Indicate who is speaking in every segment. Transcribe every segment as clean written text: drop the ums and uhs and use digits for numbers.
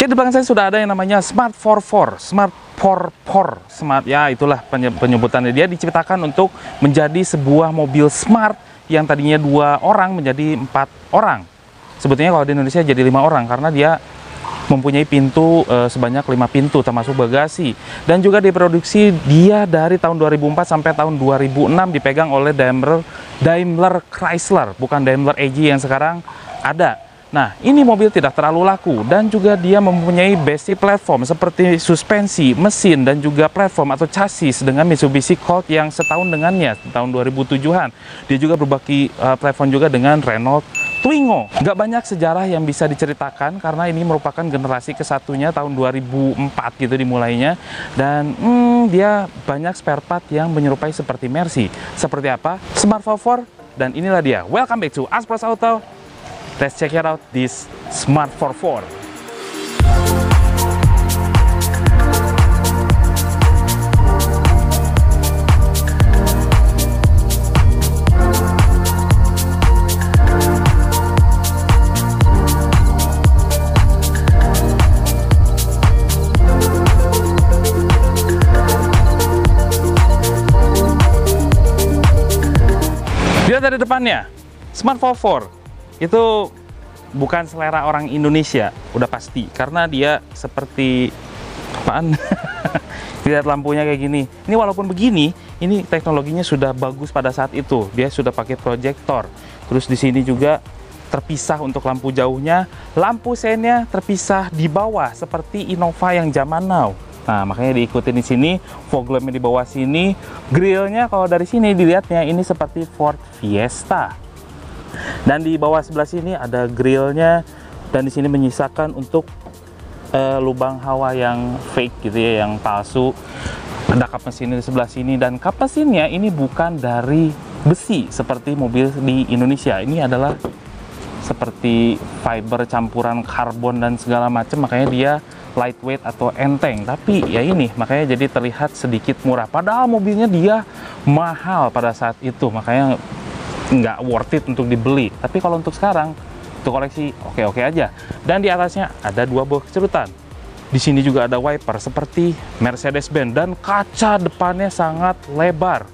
Speaker 1: Oke, di belakang saya sudah ada yang namanya Smart 44, Smart ya, itulah penyebutannya. Dia diciptakan untuk menjadi sebuah mobil smart yang tadinya 2 orang menjadi 4 orang. Sebetulnya kalau di Indonesia jadi 5 orang karena dia mempunyai pintu sebanyak 5 pintu termasuk bagasi, dan juga diproduksi dia dari tahun 2004 sampai tahun 2006 dipegang oleh Daimler Chrysler, bukan Daimler AG yang sekarang ada. Nah, ini mobil tidak terlalu laku dan juga dia mempunyai basic platform seperti suspensi, mesin, dan juga platform atau chassis dengan Mitsubishi Colt yang setahun dengannya, tahun 2007-an. Dia juga berbagi platform juga dengan Renault Twingo. Nggak banyak sejarah yang bisa diceritakan karena ini merupakan generasi kesatunya tahun 2004 gitu dimulainya. Dan dia banyak spare part yang menyerupai seperti Mercy. Seperti apa? Smart 44, dan inilah dia. Welcome back to Aspros Auto. Let's check it out, this Smart 44. Lihat dari depannya, Smart 44. Itu bukan selera orang Indonesia, udah pasti, karena dia seperti apaan? Lihat lampunya kayak gini. Ini walaupun begini, ini teknologinya sudah bagus pada saat itu. Dia sudah pakai proyektor. Terus di sini juga terpisah untuk lampu jauhnya. Lampu sennya terpisah di bawah seperti Innova yang zaman now. Nah, makanya diikutin di sini. Fog lampnya di bawah sini. Grillnya kalau dari sini dilihatnya ini seperti Ford Fiesta. Dan di bawah sebelah sini ada grillnya, dan di sini menyisakan untuk lubang hawa yang fake gitu ya, yang palsu. Ada kap mesin di sebelah sini, dan kap mesinnya ini bukan dari besi seperti mobil di Indonesia. Ini adalah seperti fiber campuran karbon dan segala macam, makanya dia lightweight atau enteng. Tapi ya ini makanya jadi terlihat sedikit murah, padahal mobilnya dia mahal pada saat itu, makanya nggak worth it untuk dibeli. Tapi kalau untuk sekarang, untuk koleksi oke-oke aja. Dan di atasnya ada 2 buah kecerutan. Di sini juga ada wiper seperti Mercedes-Benz, dan kaca depannya sangat lebar.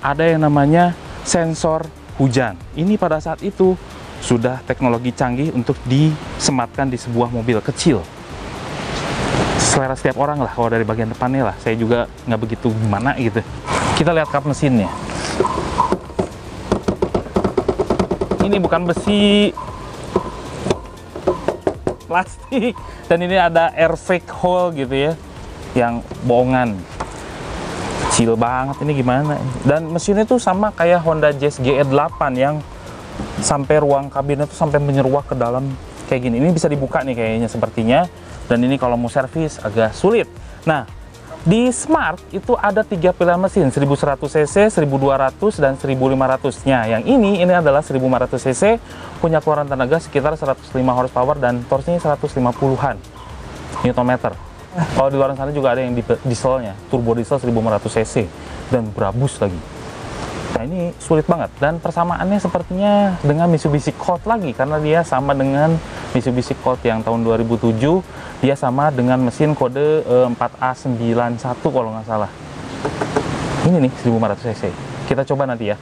Speaker 1: Ada yang namanya sensor hujan. Ini pada saat itu sudah teknologi canggih untuk disematkan di sebuah mobil kecil. Selera setiap orang lah kalau dari bagian depannya lah. Saya juga nggak begitu gimana gitu. Kita lihat kap mesinnya. Ini bukan besi, plastik, dan ini ada air fake hole gitu ya, yang bohongan. Kecil banget, ini gimana? Dan mesinnya tuh sama kayak Honda Jazz GE8 yang sampai ruang kabinnya tuh sampai menyeruak ke dalam kayak gini. Ini bisa dibuka nih kayaknya sepertinya. Dan ini kalau mau servis agak sulit. Nah, di Smart itu ada 3 pilihan mesin, 1100 cc, 1200 dan 1500-nya. Yang ini adalah 1500 cc, punya keluaran tenaga sekitar 105 horsepower dan torsinya 150-an Nm. Kalau di luar sana juga ada yang dieselnya, turbo diesel 1500 cc dan berabus lagi. Nah, ini sulit banget, dan persamaannya sepertinya dengan Mitsubishi Colt lagi, karena dia sama dengan Mitsubishi Colt yang tahun 2007. Dia sama dengan mesin kode 4A91 kalau nggak salah. Ini nih 1500 cc. Kita coba nanti ya.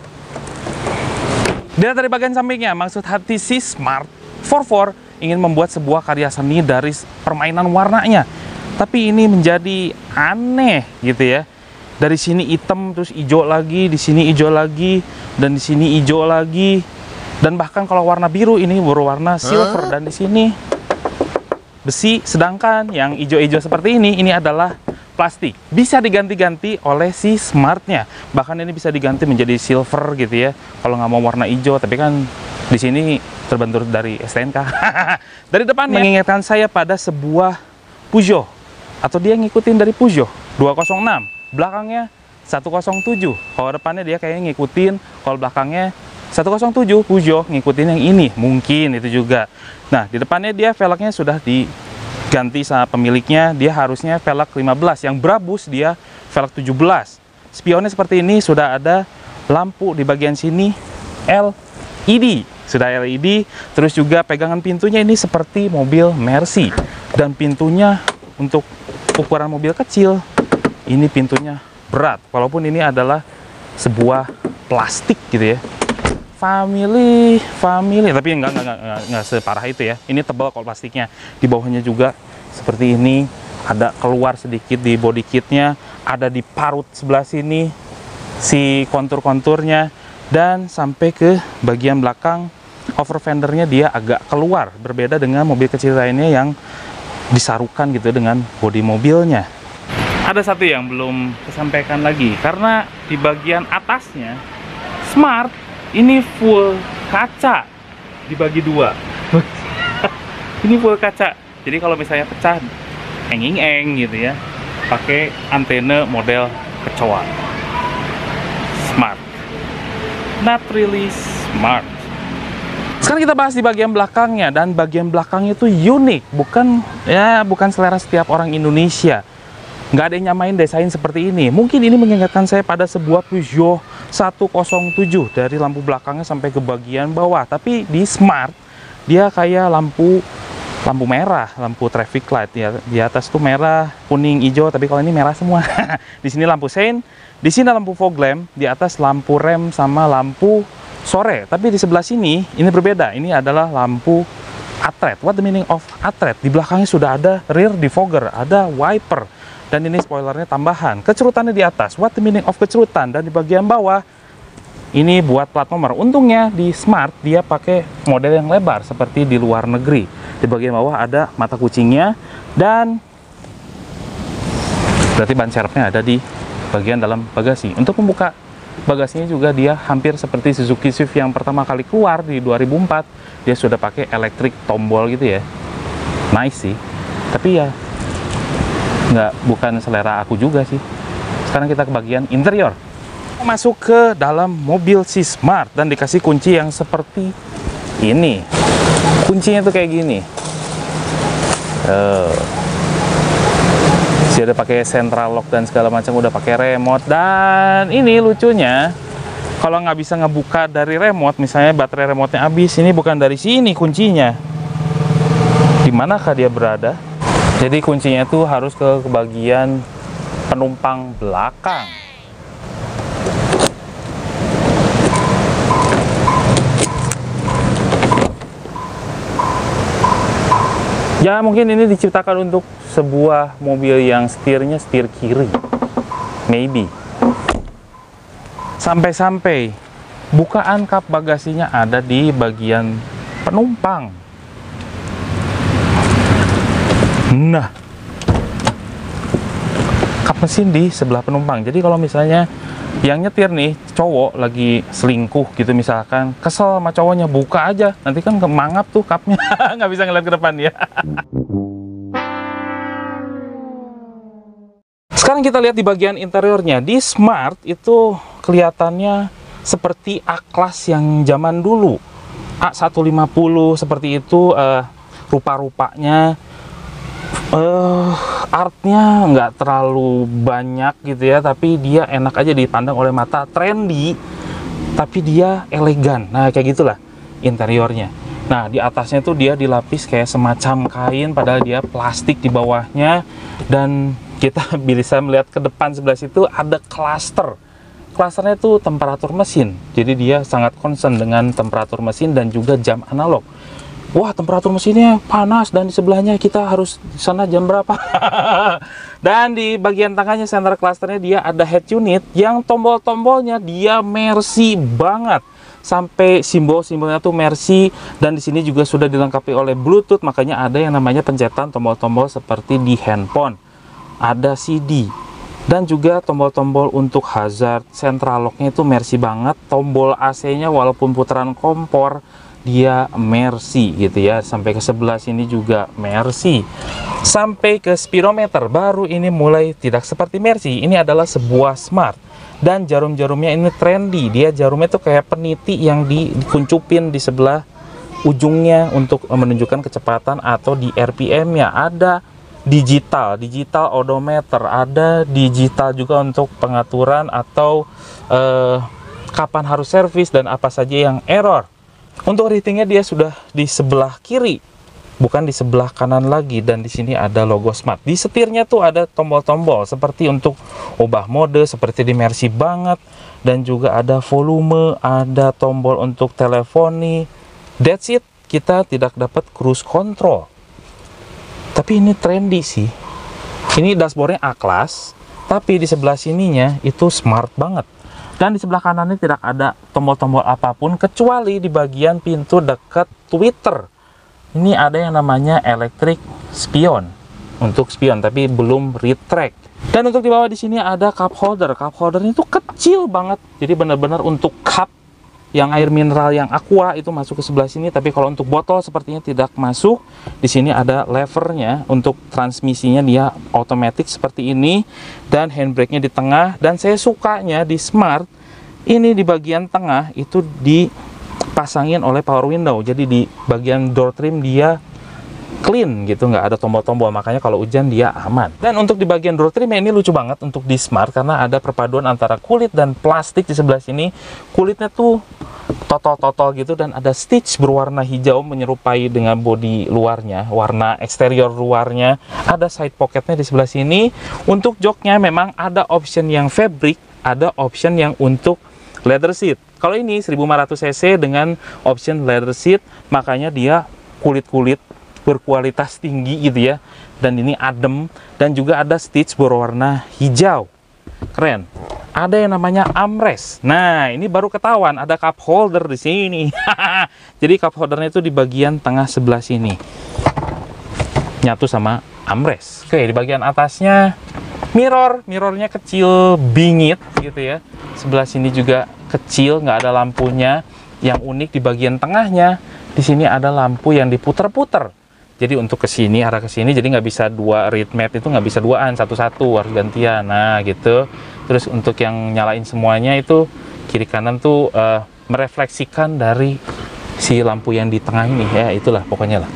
Speaker 1: Dilihat dari bagian sampingnya, maksud hati si Smart 44 ingin membuat sebuah karya seni dari permainan warnanya. Tapi ini menjadi aneh gitu ya. Dari sini hitam, terus hijau lagi, di sini hijau lagi, dan di sini hijau lagi. Dan bahkan kalau warna biru ini berwarna silver, dan di sini besi, sedangkan yang hijau-hijau seperti ini adalah plastik. Bisa diganti-ganti oleh si Smartnya. Bahkan ini bisa diganti menjadi silver gitu ya, kalau nggak mau warna hijau. Tapi kan di sini terbentur dari STNK. Dari depan mengingatkan saya pada sebuah Peugeot, atau dia ngikutin dari Peugeot 206. Belakangnya 107. Kalau depannya dia kayaknya ngikutin, kalau belakangnya 107 Peugeot ngikutin yang ini, mungkin itu juga. Nah, di depannya dia velgnya sudah diganti sama pemiliknya, dia harusnya velg 15, yang berabus dia velg 17. Spionnya seperti ini, sudah ada lampu di bagian sini LED, sudah LED, terus juga pegangan pintunya ini seperti mobil Mercy. Dan pintunya untuk ukuran mobil kecil, ini pintunya berat. Walaupun ini adalah sebuah plastik gitu ya. Family, tapi enggak separah itu ya. Ini tebal kalau plastiknya. Di bawahnya juga seperti ini, ada keluar sedikit di body kitnya, ada di parut sebelah sini si kontur-konturnya, dan sampai ke bagian belakang over fendernya dia agak keluar, berbeda dengan mobil kecil lainnya yang disarukan gitu dengan bodi mobilnya. Ada satu yang belum disampaikan lagi, karena di bagian atasnya Smart ini full kaca dibagi dua. Ini full kaca, jadi kalau misalnya pecah eng gitu ya, pakai antena model kecoa. Smart, not really smart. Sekarang kita bahas di bagian belakangnya, dan bagian belakangnya itu unik, bukan selera setiap orang Indonesia. Nggak ada yang nyamain desain seperti ini. Mungkin ini mengingatkan saya pada sebuah Peugeot 107 dari lampu belakangnya sampai ke bagian bawah. Tapi di Smart dia kayak lampu merah, lampu traffic light ya. Di atas tuh merah, kuning, hijau, tapi kalau ini merah semua. Di sini lampu sein, di sini lampu fog lamp, di atas lampu rem sama lampu sore. Tapi di sebelah sini ini berbeda. Ini adalah lampu atret. What the meaning of atret? Di belakangnya sudah ada rear defogger, ada wiper, dan ini spoilernya tambahan. Kecerutannya di atas. What the meaning of kecerutan? Dan di bagian bawah ini buat plat nomor. Untungnya di Smart dia pakai model yang lebar seperti di luar negeri. Di bagian bawah ada mata kucingnya, dan berarti ban serepnya ada di bagian dalam bagasi. Untuk membuka bagasinya juga dia hampir seperti Suzuki Swift yang pertama kali keluar di 2004. Dia sudah pakai electric tombol gitu ya. Nice sih, tapi ya bukan selera aku juga sih. Sekarang kita ke bagian interior. Masuk ke dalam mobil si Smart dan dikasih kunci yang seperti ini. Kuncinya tuh kayak gini. Udah pakai central lock dan segala macam, udah pakai remote. Dan ini lucunya, kalau nggak bisa ngebuka dari remote, misalnya baterai remote-nya habis, ini bukan dari sini kuncinya. Di manakah dia berada? Jadi kuncinya tuh harus ke bagian penumpang belakang. Ya mungkin ini diciptakan untuk sebuah mobil yang setirnya setir kiri, maybe. Sampai-sampai bukaan kap bagasinya ada di bagian penumpang. Nah, kap mesin di sebelah penumpang. Jadi kalau misalnya yang nyetir nih cowok lagi selingkuh gitu misalkan, kesel sama cowoknya, buka aja, nanti kan kemangap tuh kapnya. Nggak bisa ngeliat ke depan ya. Sekarang kita lihat di bagian interiornya. Di Smart itu kelihatannya seperti A-Class yang zaman dulu, A150 seperti itu. Rupa-rupanya artnya nggak terlalu banyak gitu ya, tapi dia enak aja dipandang oleh mata, trendy tapi dia elegan. Nah kayak gitulah interiornya. Nah di atasnya tuh dia dilapis kayak semacam kain, padahal dia plastik di bawahnya. Dan kita bisa melihat ke depan sebelah situ ada cluster. Clusternya tuh temperatur mesin, jadi dia sangat concern dengan temperatur mesin dan juga jam analog. Wah, temperatur mesinnya panas, dan di sebelahnya kita harus di sana jam berapa. Dan di bagian tengahnya center clusternya dia ada head unit yang tombol-tombolnya dia Mercy banget. Sampai simbol-simbolnya tuh Mercy, dan di sini juga sudah dilengkapi oleh Bluetooth, makanya ada yang namanya pencetan tombol-tombol seperti di handphone. Ada CD, dan juga tombol-tombol untuk hazard. Central locknya itu Mercy banget. Tombol AC-nya walaupun putaran kompor dia Mercy gitu ya. Sampai ke sebelah sini juga Mercy. Sampai ke speedometer baru ini mulai tidak seperti Mercy. Ini adalah sebuah Smart, dan jarum-jarumnya ini trendy. Dia jarumnya tuh kayak peniti yang dikuncupin di sebelah ujungnya untuk menunjukkan kecepatan atau di RPM-nya. Ada digital odometer, ada digital juga untuk pengaturan atau kapan harus servis dan apa saja yang error. Untuk ratingnya dia sudah di sebelah kiri. bukan di sebelah kanan lagi, dan di sini ada logo Smart. Di setirnya tuh ada tombol-tombol seperti untuk ubah mode seperti di Mercy banget, dan juga ada volume, ada tombol untuk teleponi. That's it. Kita tidak dapat cruise control. Tapi ini trendy sih. Ini dashboardnya A-class, tapi di sebelah sininya itu smart banget. Dan di sebelah kanannya tidak ada tombol-tombol apapun kecuali di bagian pintu dekat Twitter. Ini ada yang namanya electric spion untuk spion, tapi belum retract. Dan untuk di bawah di sini ada cup holder. Cup holdernya itu kecil banget, jadi benar-benar untuk cup yang air mineral yang aqua itu masuk ke sebelah sini. Tapi kalau untuk botol sepertinya tidak masuk. Di sini ada levernya untuk transmisinya, dia otomatis seperti ini, dan handbrake-nya di tengah. Dan saya sukanya di Smart ini di bagian tengah itu dipasangin oleh power window, jadi di bagian door trim dia clean gitu, nggak ada tombol-tombol, makanya kalau hujan dia aman. Dan untuk di bagian door trim ini lucu banget untuk di Smart karena ada perpaduan antara kulit dan plastik. Di sebelah sini kulitnya tuh totol-totol gitu, dan ada stitch berwarna hijau menyerupai dengan bodi luarnya, warna eksterior luarnya. Ada side pocketnya di sebelah sini. Untuk joknya memang ada option yang fabric, ada option yang untuk leather seat. Kalau ini 1500 cc dengan option leather seat, makanya dia kulit-kulit berkualitas tinggi gitu ya. Dan ini adem, dan juga ada stitch berwarna hijau. Keren. Ada yang namanya armrest. Nah, ini baru ketahuan ada cup holder di sini. Jadi cup holdernya itu di bagian tengah sebelah sini, nyatu sama armrest. Oke, di bagian atasnya mirrornya kecil bingit gitu ya. Sebelah sini juga kecil, nggak ada lampunya. Yang unik di bagian tengahnya, di sini ada lampu yang diputer-puter. Jadi untuk ke sini, arah ke sini, jadi nggak bisa dua read mat itu, nggak bisa duaan, satu-satu harus gantian. Nah gitu. Terus untuk yang nyalain semuanya itu kiri kanan tuh merefleksikan dari si lampu yang di tengah ini ya, itulah pokoknya lah.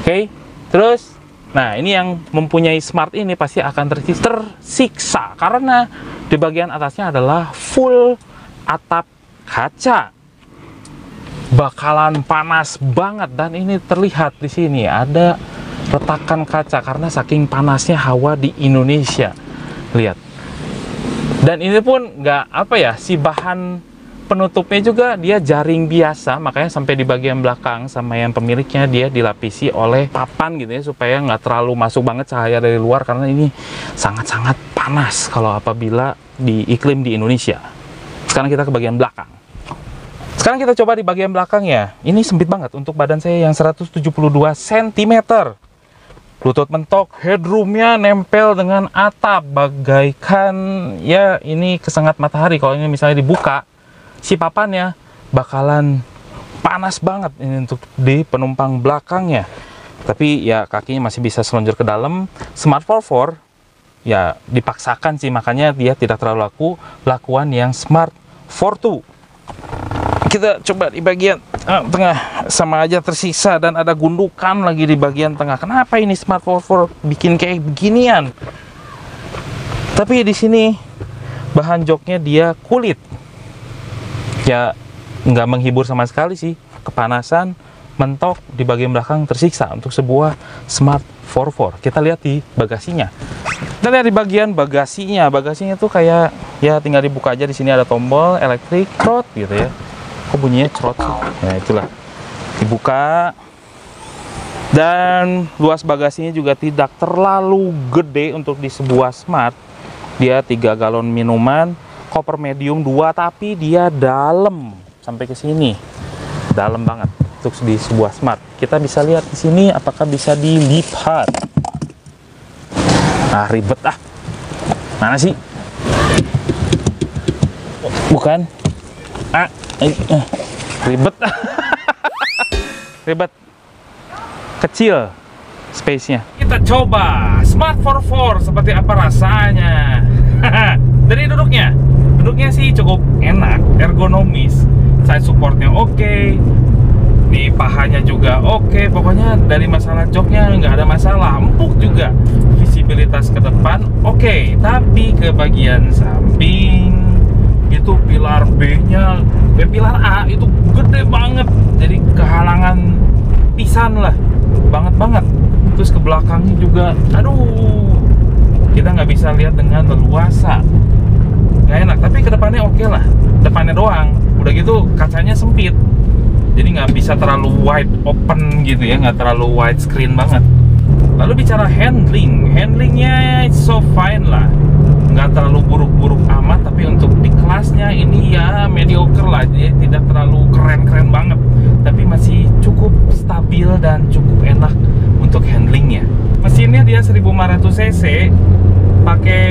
Speaker 1: Oke, terus nah ini yang mempunyai Smart ini pasti akan tersiksa karena di bagian atasnya adalah full atap kaca. Bakalan panas banget, dan ini terlihat di sini ada retakan kaca karena saking panasnya hawa di Indonesia. Lihat. Dan ini pun nggak apa ya, si bahan penutupnya juga dia jaring biasa, makanya sampai di bagian belakang sama yang pemiliknya dia dilapisi oleh papan gitu ya, supaya nggak terlalu masuk banget cahaya dari luar karena ini sangat-sangat panas kalau apabila di iklim di Indonesia. Sekarang kita ke bagian belakang. Sekarang kita coba di bagian belakang ya. Ini sempit banget untuk badan saya yang 172 cm. Lutut mentok, headroomnya nempel dengan atap bagaikan ya ini kesengat matahari. Kalau ini misalnya dibuka, si papannya bakalan panas banget ini untuk di penumpang belakangnya. Tapi ya kakinya masih bisa selonjor ke dalam. Smart 44 ya dipaksakan sih, makanya dia tidak terlalu lakuan yang Smart 42. Kita coba di bagian tengah, sama aja tersiksa, dan ada gundukan lagi di bagian tengah. Kenapa ini Smart 44 bikin kayak beginian? Tapi di sini bahan joknya dia kulit. Ya nggak menghibur sama sekali sih. Kepanasan, mentok di bagian belakang, tersiksa untuk sebuah Smart 44. Kita lihat di bagasinya. Kita lihat di bagian bagasinya. Bagasinya tuh kayak ya tinggal dibuka aja. Di sini ada tombol elektrik, trot gitu ya. Kok bunyinya cerot sih? Nah itulah, dibuka. Dan luas bagasinya juga tidak terlalu gede untuk di sebuah Smart. Dia 3 galon minuman, koper medium 2, tapi dia dalam sampai ke sini, dalam banget untuk di sebuah Smart. Kita bisa lihat di sini apakah bisa dilipat. Ah ribet ah, mana sih? Bukan? Ribet. Ribet. Kecil space-nya. Kita coba Smart 44 seperti apa rasanya. Dari duduknya sih cukup enak, ergonomis, side supportnya oke, di pahanya juga oke. Pokoknya dari masalah joknya nggak ada masalah, empuk juga, visibilitas ke depan oke. Tapi ke bagian samping itu pilar B-nya, pilar A itu gede banget, jadi kehalangan pisan lah banget. Terus ke belakangnya juga, aduh, kita nggak bisa lihat dengan leluasa, nggak enak. Tapi ke depannya oke lah, depannya doang. Udah gitu kacanya sempit, jadi nggak bisa terlalu wide open gitu ya, nggak terlalu wide screen banget. Lalu bicara handlingnya it's so fine lah, nggak terlalu buruk-buruk amat. Tapi untuk di kelasnya ini ya mediocre lah, dia tidak terlalu keren-keren banget, tapi masih cukup stabil dan cukup enak untuk handlingnya. Mesinnya dia 1500 cc, pakai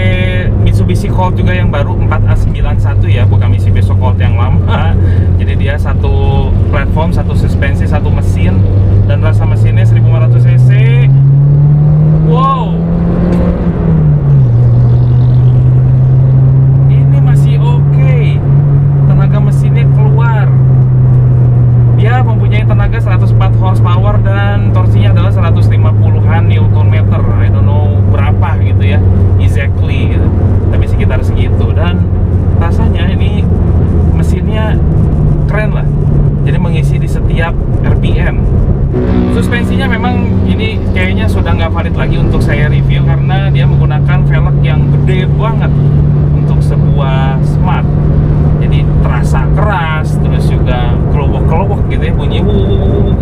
Speaker 1: Mitsubishi Colt juga yang baru 4A91 ya, bukan Mitsubishi Colt yang lama. Jadi dia satu platform, satu suspensi, satu mesin, dan rasa mesinnya 1500 cc. Wow, ini masih oke. Tenaga mesinnya keluar. Dia mempunyai tenaga 104 horsepower dan torsinya adalah 150-an Nm. I don't know berapa gitu ya, exactly gitu. Tapi sekitar segitu. Dan rasanya ini mesinnya keren lah. Jadi mengisi di setiap RPM. Suspensinya memang ini kayaknya sudah nggak valid lagi untuk saya review karena dia menggunakan velg yang gede banget untuk sebuah Smart. Jadi terasa keras, terus juga kelobok-kelobok gitu ya, bunyi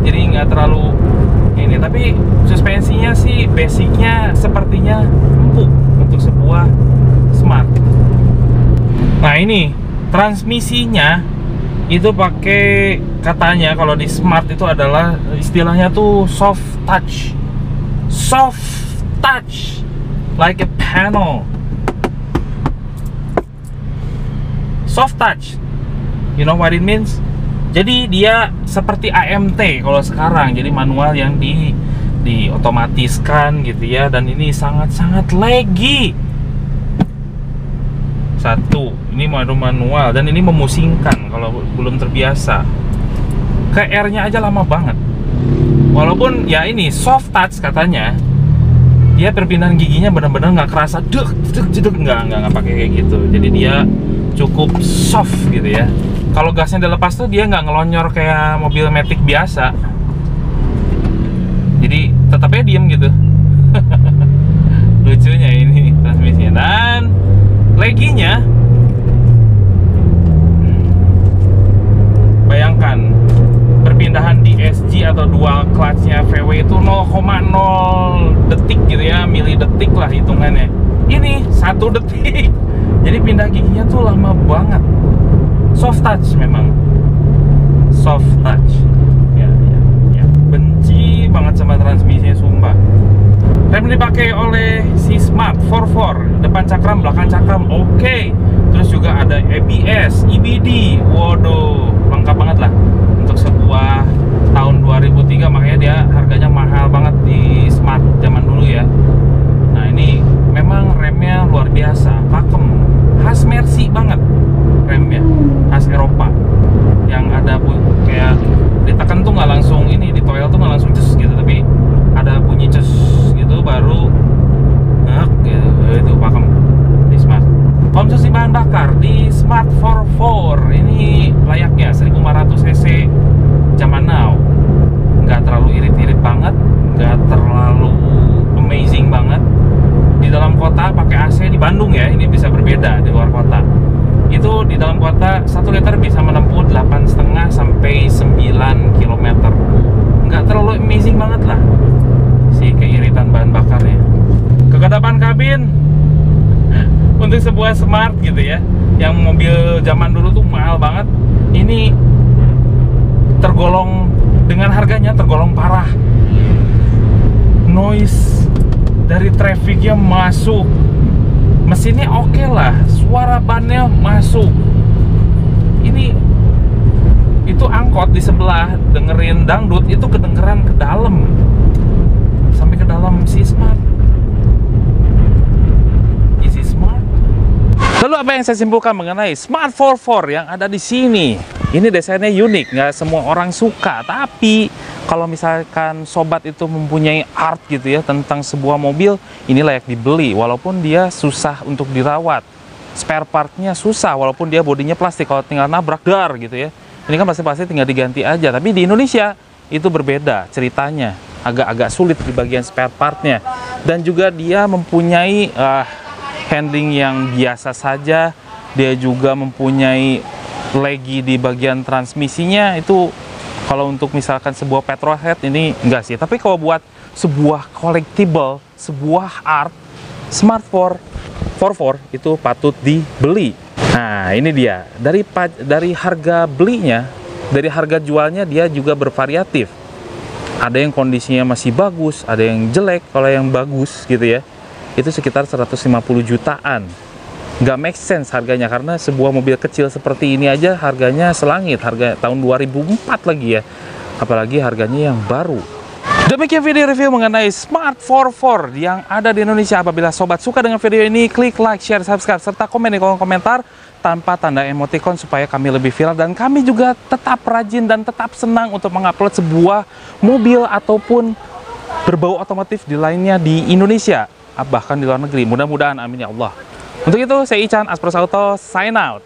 Speaker 1: jadi nggak terlalu ini. Tapi suspensinya sih basicnya sepertinya empuk untuk sebuah Smart. Nah ini transmisinya itu pakai, katanya kalau di Smart itu adalah istilahnya tuh soft touch, like a panel, soft touch. You know what it means? Jadi dia seperti AMT kalau sekarang, jadi manual yang diotomatiskan gitu ya. Dan ini sangat-sangat laggy. Satu, ini manual dan ini memusingkan kalau belum terbiasa. Ke R-nya aja lama banget. Walaupun ya ini soft touch katanya, dia perpindahan giginya benar-benar nggak kerasa jeduk, nggak pakai kayak gitu. Jadi dia cukup soft gitu ya. Kalau gasnya dilepas tuh dia nggak ngelonyor kayak mobil Matic biasa. Jadi tetapnya diem gitu. Lucunya ini transmisinya. Dan laggy-nya, bayangkan perpindahan di SG atau dual clutch-nya VW itu 0,0 detik gitu ya, milidetik lah hitungannya. Ini 1 detik. Jadi pindah giginya tuh lama banget. Soft touch memang, soft touch. Ya. Benci banget sama transmisinya, sumpah. Rem dipakai oleh si Smart 44, depan cakram, belakang cakram, oke. Terus juga ada ABS, EBD, waduh, lengkap banget lah untuk sebuah tahun 2003. Makanya dia harganya mahal banget di Smart zaman dulu ya. Nah ini memang remnya luar biasa, pakem, khas Mercy banget remnya, khas Eropa, yang ada kayak ditekan tuh nggak langsung ini, di toel tuh nggak langsung cus gitu, tapi ada bunyi cus gitu baru gitu. Itu pakem di Smart. Konsumsi bahan bakar di Smart 44 ini layaknya 1500 cc zaman now, nggak terlalu irit-irit banget, nggak terlalu amazing banget. Di dalam kota pakai AC di Bandung ya, ini bisa berbeda di luar kota. Itu di dalam kota 1 liter bisa menempuh 8,5 sampai 9 km. Nggak terlalu amazing banget lah si keiritan bahan bakarnya. Kekedapan kabin untuk sebuah Smart gitu ya, yang mobil zaman dulu tuh mahal banget, ini tergolong dengan harganya tergolong parah. Noise dari trafficnya masuk, mesinnya oke lah, suara bannya masuk. Ini itu angkot di sebelah dengerin dangdut itu kedengeran ke dalam, sampai ke dalam si Smart. Isi Smart. Lalu apa yang saya simpulkan mengenai Smart 44 yang ada di sini? Ini desainnya unik, nggak semua orang suka. Tapi kalau misalkan sobat itu mempunyai art gitu ya tentang sebuah mobil, ini layak dibeli. Walaupun dia susah untuk dirawat, spare partnya susah. Walaupun dia bodinya plastik, kalau tinggal nabrak dar gitu ya. Ini kan pasti tinggal diganti aja. Tapi di Indonesia itu berbeda ceritanya. agak-agak sulit di bagian spare partnya. Dan juga dia mempunyai handling yang biasa saja. Dia juga mempunyai lagi di bagian transmisinya. Itu kalau untuk misalkan sebuah petrolhead ini enggak sih. Tapi kalau buat sebuah collectible, sebuah art, Smart 444 itu patut dibeli. Nah, ini dia. Dari harga belinya, dari harga jualnya dia juga bervariatif. Ada yang kondisinya masih bagus, ada yang jelek. Kalau yang bagus gitu ya, itu sekitar 150 jutaan. Nggak make sense harganya, karena sebuah mobil kecil seperti ini aja harganya selangit, harga tahun 2004 lagi ya. Apalagi harganya yang baru. Demikian video review mengenai Smart 444 yang ada di Indonesia. Apabila sobat suka dengan video ini, klik like, share, subscribe, serta komen di kolom komentar tanpa tanda emoticon supaya kami lebih viral dan kami juga tetap rajin dan tetap senang untuk mengupload sebuah mobil ataupun berbau otomotif di lainnya di Indonesia, bahkan di luar negeri. Mudah-mudahan, amin ya Allah. Untuk itu, saya Ican, Aspros Auto, sign out.